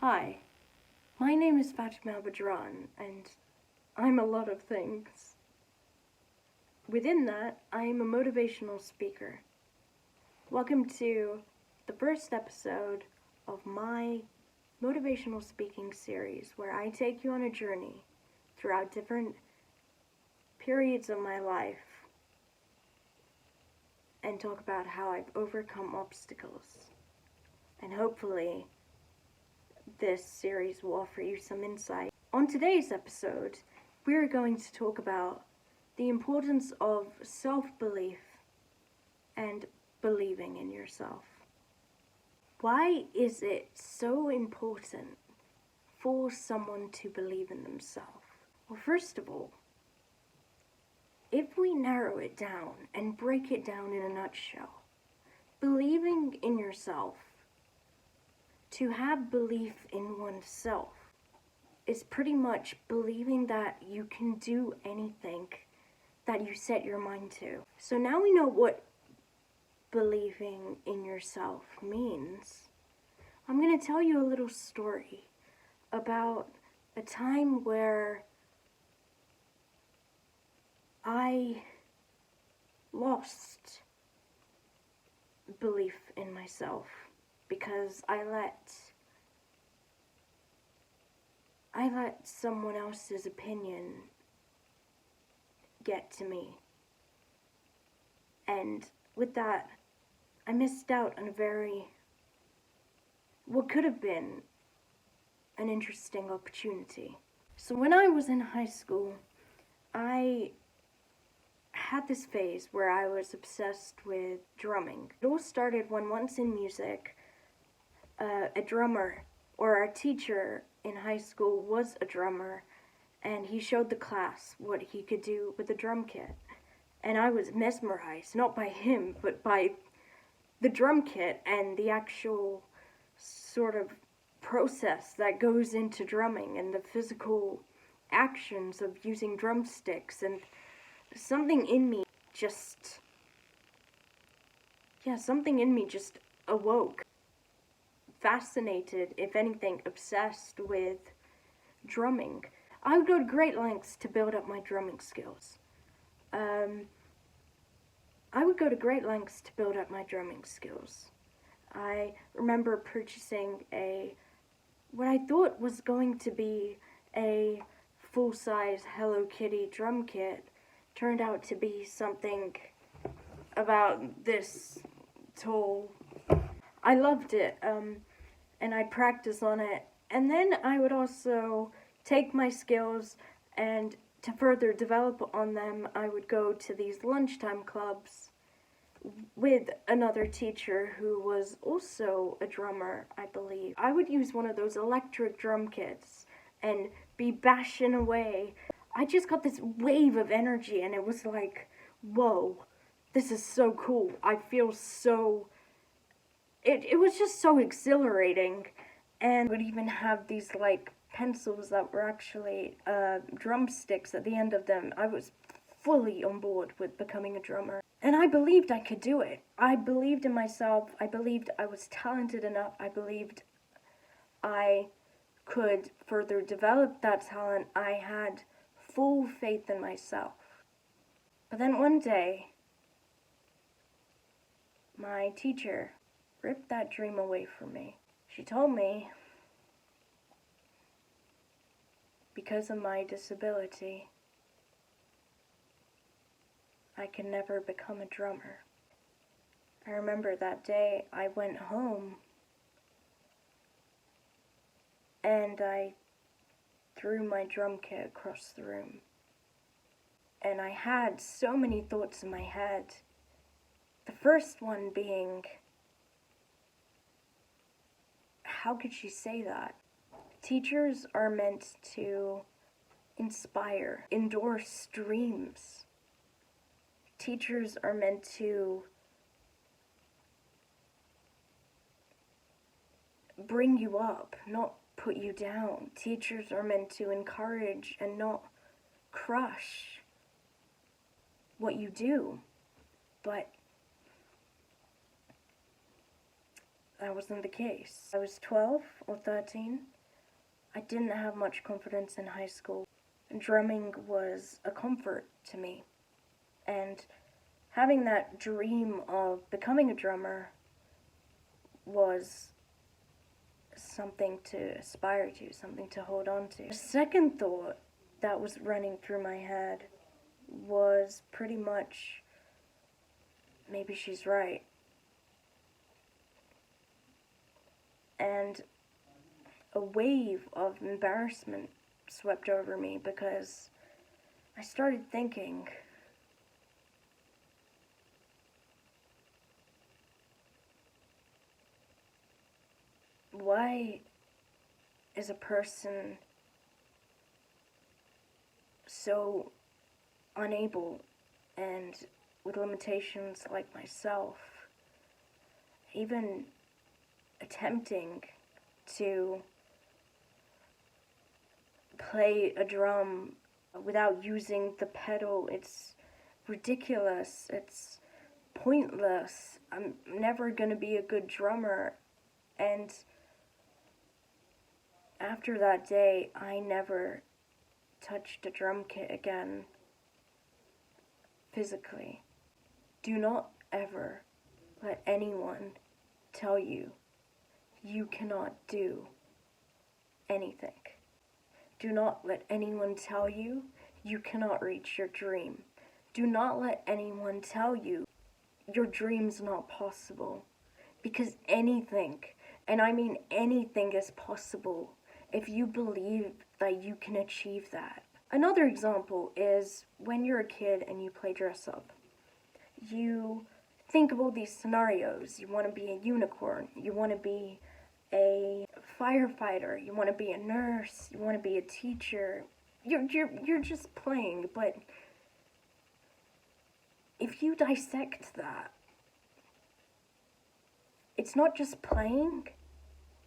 Hi, my name is Fatima Badran, and I'm a lot of things. Within that, I am a motivational speaker. Welcome to the first episode of my motivational speaking series, where I take you on a journey throughout different periods of my life and talk about how I've overcome obstacles. And hopefully, this series will offer you some insight. On today's episode, we're going to talk about the importance of self-belief and believing in yourself. Why is it so important for someone to believe in themselves? Well, first of all, if we narrow it down and break it down in a nutshell, believing in yourself, to have belief in oneself, is pretty much believing that you can do anything that you set your mind to. So now we know what believing in yourself means. I'm going to tell you a little story about a time where I lost belief in myself because I let someone else's opinion get to me. And with that, I missed out on what could have been an interesting opportunity. So when I was in high school, I had this phase where I was obsessed with drumming. It all started when once in music, a drummer or a teacher in high school was a drummer, and he showed the class what he could do with the drum kit. And I was mesmerized, not by him, but by the drum kit and the actual sort of process that goes into drumming and the physical actions of using drumsticks. And something in me just awoke. Fascinated, if anything, obsessed with drumming. I would go to great lengths to build up my drumming skills. I remember purchasing what I thought was going to be a full-size Hello Kitty drum kit. Turned out to be something about this tall. I loved it, and I'd practice on it. And then I would also take my skills, and to further develop on them, I would go to these lunchtime clubs with another teacher who was also a drummer, I believe. I would use one of those electric drum kits and be bashing away. I just got this wave of energy, and it was like, whoa, this is so cool. I feel so... It was just so exhilarating. And would even have these like pencils that were actually drumsticks at the end of them. I was fully on board with becoming a drummer. And I believed I could do it. I believed in myself. I believed I was talented enough. I believed I could further develop that talent. I had full faith in myself. But then one day, my teacher ripped that dream away from me. She told me, because of my disability, I can never become a drummer. I remember that day I went home and I threw my drum kit across the room. And I had so many thoughts in my head. The first one being, how could she say that? Teachers are meant to inspire, endorse dreams. Teachers are meant to bring you up, not put you down. Teachers are meant to encourage and not crush what you do. But that wasn't the case. I was 12 or 13. I didn't have much confidence in high school. Drumming was a comfort to me. And having that dream of becoming a drummer was something to aspire to, something to hold on to. The second thought that was running through my head was pretty much, maybe she's right. And a wave of embarrassment swept over me because I started thinking, why is a person so unable and with limitations like myself, even attempting to play a drum without using the pedal? It's ridiculous. It's pointless. I'm never gonna be a good drummer. And after that day, I never touched a drum kit again physically. Do not ever let anyone tell you you cannot do anything. Do not let anyone tell you you cannot reach your dream. Do not let anyone tell you your dream's not possible. Because anything, and I mean anything, is possible if you believe that you can achieve that. Another example is when you're a kid and you play dress up. You think of all these scenarios. You want to be a unicorn. You want to be a firefighter. You want to be a nurse. You want to be a teacher. You're just playing, but if you dissect that, it's not just playing,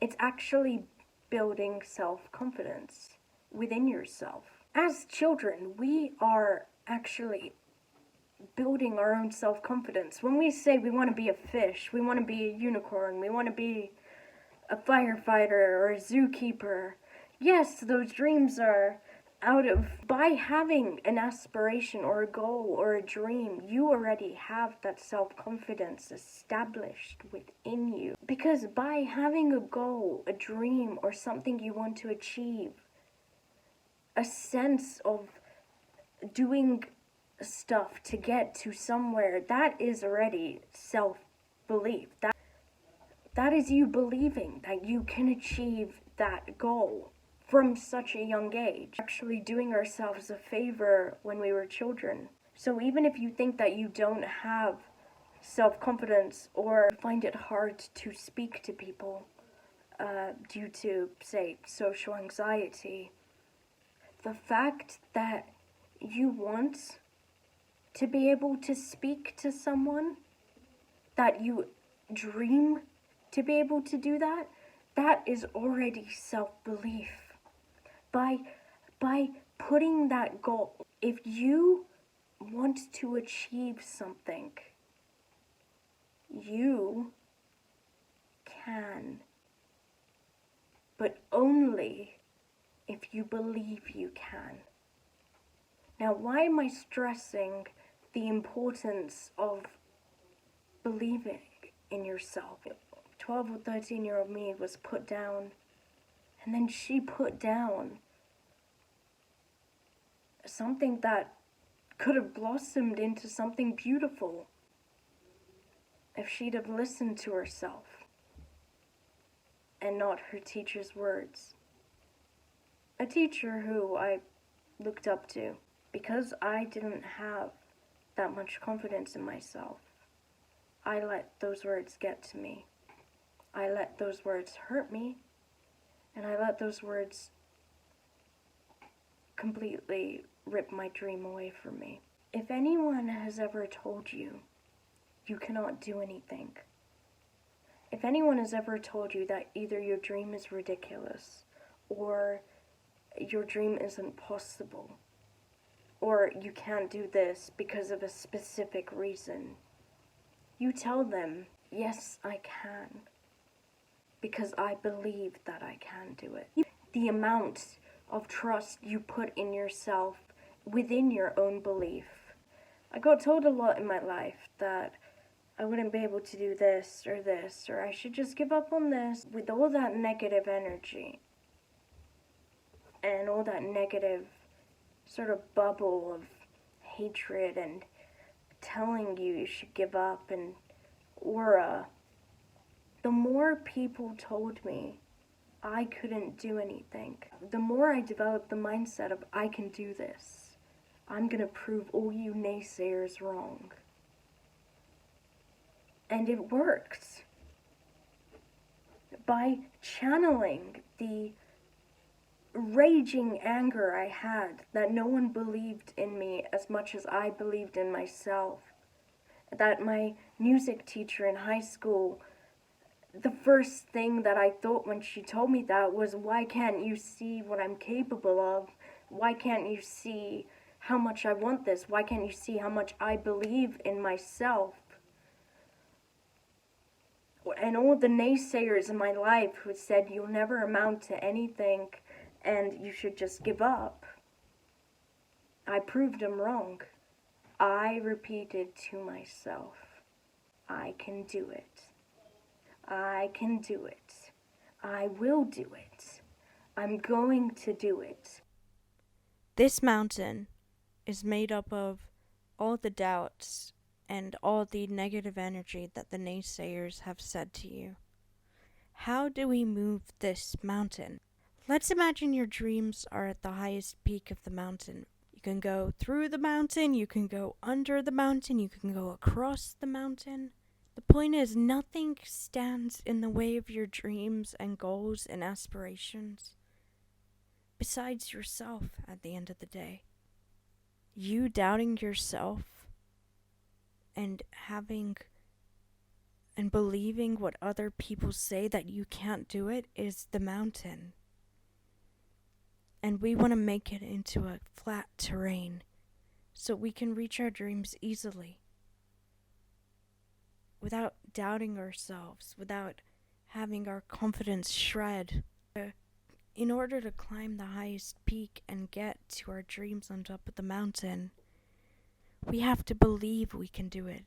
it's actually building self-confidence within yourself. As children, we are actually building our own self-confidence. When we say we want to be a fish, we want to be a unicorn, we want to be a firefighter or a zookeeper, yes, those dreams are by having an aspiration or a goal or a dream, you already have that self-confidence established within you. Because by having a goal, a dream, or something you want to achieve, a sense of doing stuff to get to somewhere, that is already self-belief. That is you believing that you can achieve that goal from such a young age. Actually doing ourselves a favor when we were children. So even if you think that you don't have self-confidence or find it hard to speak to people due to, say, social anxiety, the fact that you want to be able to speak to someone, that you dream to be able to do that, that is already self-belief. By putting that goal, if you want to achieve something, you can, but only if you believe you can. Now, why am I stressing the importance of believing in yourself? 12 or 13-year-old me was put down, and then she put down something that could have blossomed into something beautiful if she'd have listened to herself and not her teacher's words. A teacher who I looked up to because I didn't have that much confidence in myself. I let those words get to me. I let those words hurt me, and I let those words completely rip my dream away from me. If anyone has ever told you you cannot do anything, if anyone has ever told you that either your dream is ridiculous or your dream isn't possible or you can't do this because of a specific reason, you tell them, yes, I can. because I believe that I can do it. The amount of trust you put in yourself within your own belief. I got told a lot in my life that I wouldn't be able to do this, or I should just give up on this. With all that negative energy and all that negative sort of bubble of hatred and telling you should give up and aura, the more people told me I couldn't do anything, the more I developed the mindset of I can do this. I'm gonna prove all you naysayers wrong. And it worked. By channeling the raging anger I had that no one believed in me as much as I believed in myself, that my music teacher in high school, the first thing that I thought when she told me that was, why can't you see what I'm capable of? Why can't you see how much I want this? Why can't you see how much I believe in myself? And all the naysayers in my life who said you'll never amount to anything and you should just give up, I proved them wrong. I repeated to myself, I can do it. I can do it. I will do it. I'm going to do it. This mountain is made up of all the doubts and all the negative energy that the naysayers have said to you. How do we move this mountain? Let's imagine your dreams are at the highest peak of the mountain. You can go through the mountain, you can go under the mountain, you can go across the mountain. The point is, nothing stands in the way of your dreams and goals and aspirations besides yourself at the end of the day. You doubting yourself and believing what other people say that you can't do it is the mountain. And we want to make it into a flat terrain so we can reach our dreams easily without doubting ourselves, without having our confidence shred. In order to climb the highest peak and get to our dreams on top of the mountain, we have to believe we can do it.